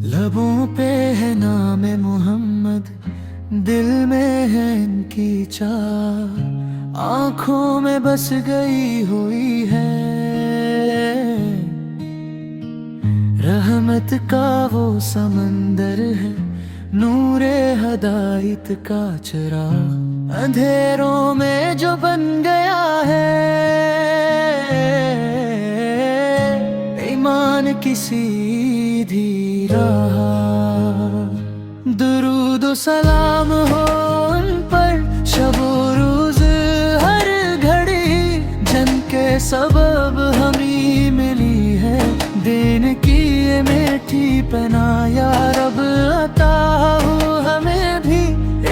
लबों पे है नाम मोहम्मद, दिल में है इनकी चाह, आंखों में बस गई हुई है रहमत का वो समंदर है, नूरे हदायत का चिराग अंधेरों में जो बन गया है। ईमान की सीधी राह, दुरूद सलाम हो उन पर शबो रोज हर घड़ी, जिनके सबब हमें मिली है दिन की ये मीठी पना। या रब अता हो हमें भी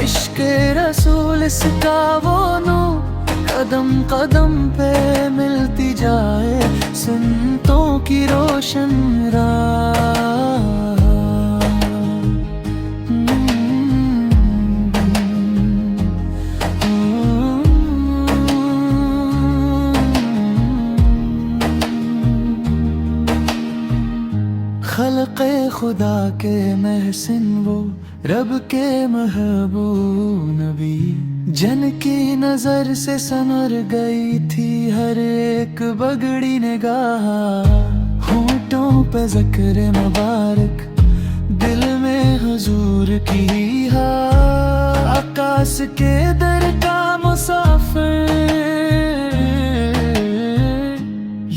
इश्क रसूल इसका वो नूर, कदम कदम पे मिलती जाए सुन्नतों की रोशन राह। खल्क़े खुदा के महसिन वो, रब के महबूब नबी, जिनकी नजर से संवर गई थी हर एक बगड़ी निगाह। होठों पे ज़िक्र मुबारक, दिल में हुजूर की हा, आकाश के दर का मुसाफिर,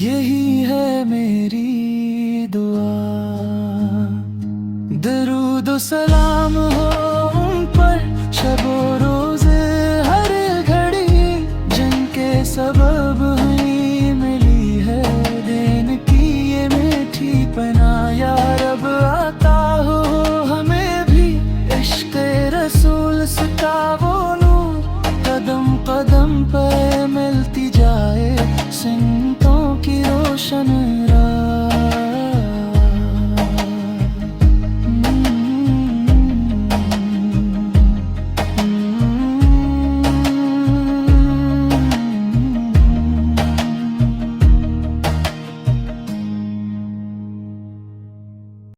यही है मेरी दुआ। दरूद सलाम हो उन पर शबो